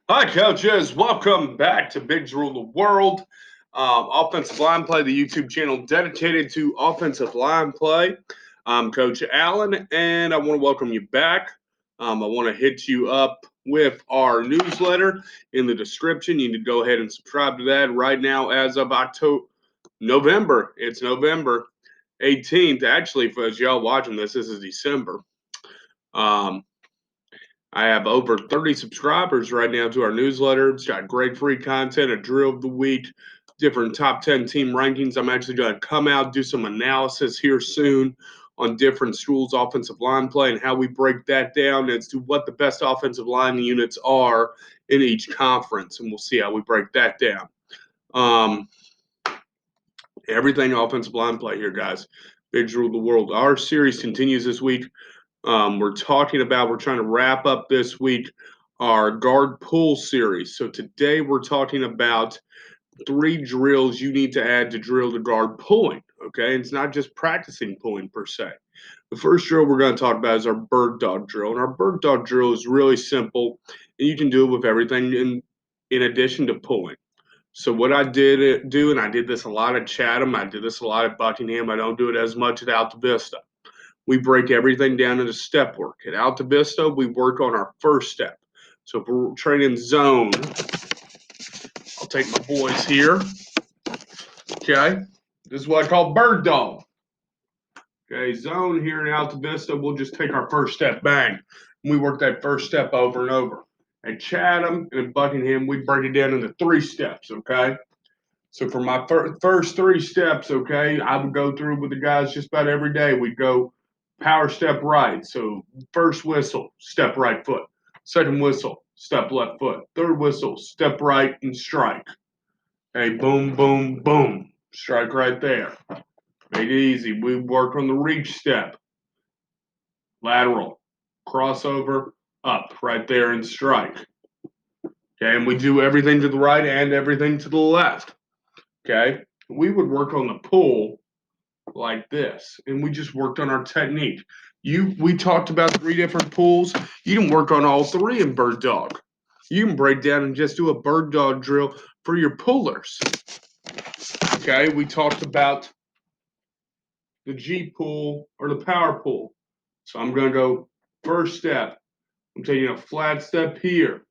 Hi, coaches. Welcome back to Bigs Rule the World. Offensive line play, the YouTube channel dedicated to offensive line play. I'm Coach Allen, and I want to welcome you back. I want to hit you up with our newsletter in the description. You need to go ahead and subscribe to that right now as of November. It's November 18th. Actually, for as y'all watching this is December. I have over 30 subscribers right now to our newsletter. It's got great free content, a drill of the week, different top 10 team rankings. I'm actually going to come out, do some analysis here soon on different schools' offensive line play and how we break that down as to what the best offensive line units are in each conference. And we'll see how we break that down. Everything offensive line play here, guys. Bigs rule the world. Our series continues this week. We're trying to wrap up this week our guard pull series. So today we're talking about 3 drills you need to add to drill the guard pulling. Okay, it's not just practicing pulling per se. The first drill we're going to talk about is our bird dog drill, and our bird dog drill is really simple, and you can do it with everything in addition to pulling. So what I did do, and I did this a lot at Chatham, I did this a lot at Buckingham. I don't do it as much at Alta Vista. We break everything down into step work. At Alta Vista, we work on our first step. So if we're training zone, I'll take my boys here. Okay, this is what I call bird dog. Okay, zone here in Alta Vista, we'll just take our first step, bang. And we work that first step over and over. At Chatham and Buckingham, we break it down into 3 steps, okay? So for my first 3 steps, okay, I would go through with the guys just about every day. We'd go power step right. So first whistle, step right foot. Second whistle, step left foot. Third whistle, step right and strike. Okay, boom, boom, boom. Strike right there. Make it easy. We work on the reach step. Lateral, crossover, up right there and strike. Okay, and we do everything to the right and everything to the left. Okay, we would work on the pull like this, and we just worked on our technique. We talked about 3 different pulls. You can work on all 3 in bird dog. You can break down and just do a bird dog drill for your pullers. Okay, we talked about the G pull or the power pull. So I'm going to go first step. I'm taking a flat step here.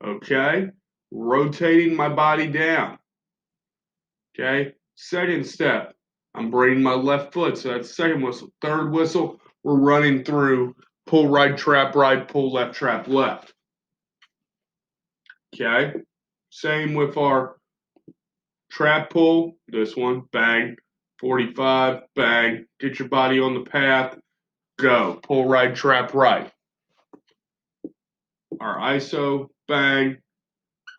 Okay, rotating my body down. Okay, second step, I'm braiding my left foot, so that's second whistle. Third whistle, we're running through pull right, trap right, pull left, trap left. Okay, same with our trap pull. This one, bang, 45, bang, get your body on the path, go, pull right, trap right. Our ISO, bang,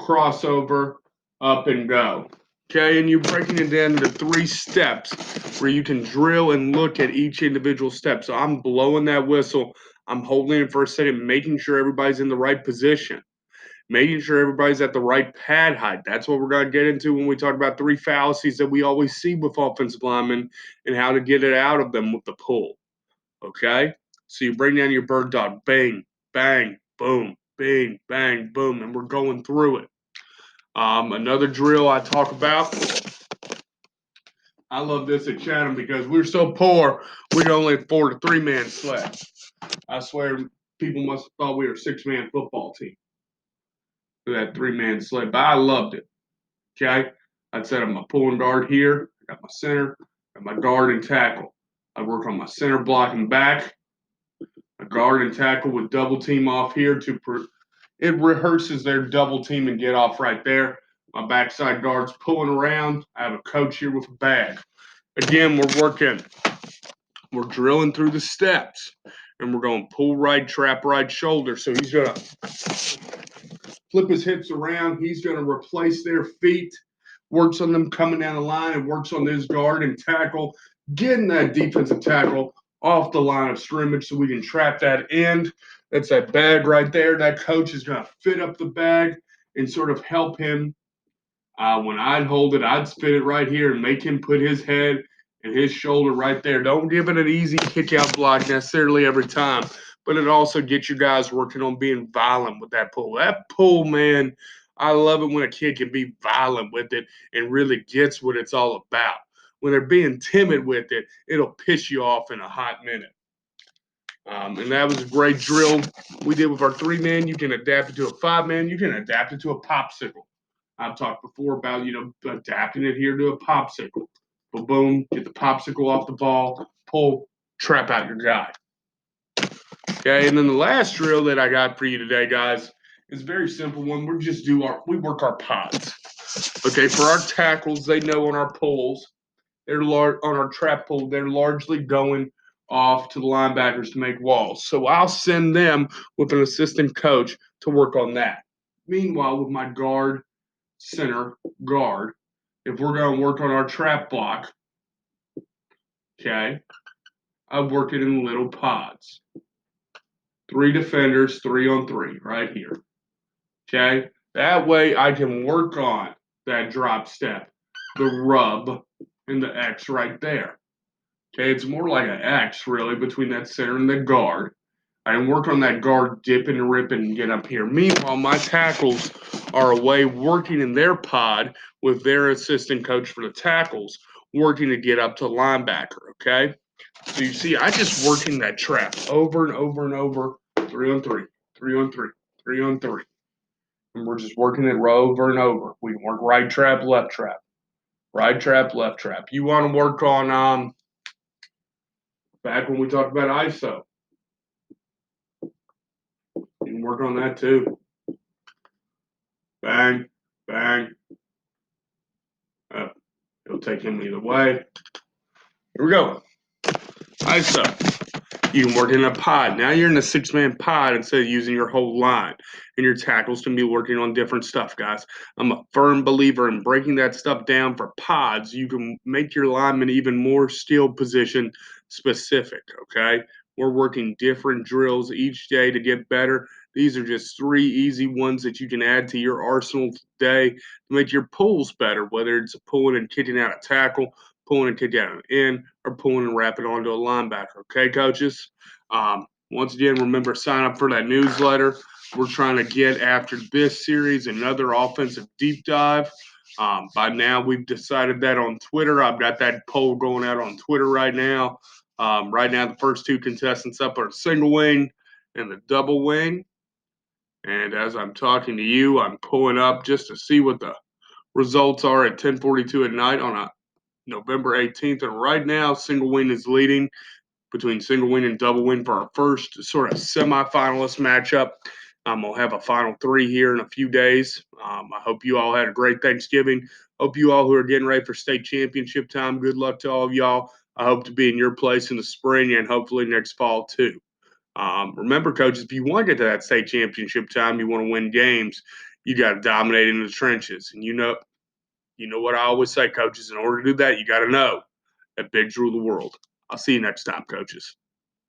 crossover, up and go. Okay, and you're breaking it down into 3 steps where you can drill and look at each individual step. So I'm blowing that whistle, I'm holding it for a second, making sure everybody's in the right position, making sure everybody's at the right pad height. That's what we're going to get into when we talk about 3 fallacies that we always see with offensive linemen and how to get it out of them with the pull. Okay, so you bring down your bird dog, bang, bang, boom, bang, bang, boom, and we're going through it. Another drill I talk about, I love this at Chatham because we're so poor, we can only afford a 3-man sled. I swear people must have thought we were a 6-man football team for that 3-man sled, but I loved it. Okay? I'd set up my pulling guard here, I got my center, got my guard and tackle. I work on my center blocking back, my guard and tackle with double team off here it rehearses their double team and get off right there. My backside guard's pulling around. I have a coach here with a bag. Again, we're drilling through the steps, and we're going pull right, trap right, shoulder. So he's going to flip his hips around. He's going to replace their feet, works on them coming down the line, and works on his guard and tackle, getting that defensive tackle off the line of scrimmage so we can trap that end. That's that bag right there. That coach is going to fit up the bag and sort of help him. When I'd hold it, I'd fit it right here and make him put his head and his shoulder right there. Don't give it an easy kick out block necessarily every time, but it also gets you guys working on being violent with that pull. That pull, man, I love it when a kid can be violent with it and really gets what it's all about. When they're being timid with it, it'll piss you off in a hot minute. And that was a great drill we did with our 3-man. You can adapt it to a 5-man. You can adapt it to a popsicle. I've talked before about, adapting it here to a popsicle. Boom, boom, get the popsicle off the ball, pull, trap out your guy. Okay, and then the last drill that I got for you today, guys, is a very simple one. We work our pods. Okay, for our tackles, they know on our pulls, on our trap pull, they're largely going off to the linebackers to make walls. So I'll send them with an assistant coach to work on that. Meanwhile, with my guard, center, guard, if we're going to work on our trap block, okay, I work it in little pods. 3 defenders, 3 on 3, right here. Okay? That way I can work on that drop step, the rub, and the X right there. Okay, it's more like an X, really, between that center and the guard. I can work on that guard dipping and ripping and get up here. Meanwhile, my tackles are away working in their pod with their assistant coach for the tackles, working to get up to linebacker, okay? So you see, I just working that trap over and over and over, 3 on 3, 3 on 3, 3 on 3. And we're just working it over and over. We can work right trap, left trap, right trap, left trap. You want to work on back when we talked about ISO. You can work on that too. Bang, bang. It'll take him either way. Here we go. ISO. You can work in a pod. Now you're in a 6-man pod instead of using your whole line. And your tackles can be working on different stuff, guys. I'm a firm believer in breaking that stuff down for pods. You can make your linemen even more skill position specific, okay? We're working different drills each day to get better. These are just 3 easy ones that you can add to your arsenal today to make your pulls better, whether it's pulling and kicking out a tackle, pulling and kicking out an end, or pulling and wrapping onto a linebacker. Okay, coaches? Once again, remember, sign up for that newsletter. We're trying to get after this series another offensive deep dive. By now, we've decided that on Twitter. I've got that poll going out on Twitter right now. Right now, the first 2 contestants up are single wing and the double wing. And as I'm talking to you, I'm pulling up just to see what the results are at 10:42 at night on a November 18th. And right now, single wing is leading between single wing and double wing for our first sort of semifinalist matchup. We'll have a final 3 here in a few days. I hope you all had a great Thanksgiving. Hope you all who are getting ready for state championship time, good luck to all of y'all. I hope to be in your place in the spring and hopefully next fall too. Remember, coaches, if you want to get to that state championship time, you want to win games, you got to dominate in the trenches. And you know what I always say, coaches, in order to do that, you got to know that bigs rule the world. I'll see you next time, coaches.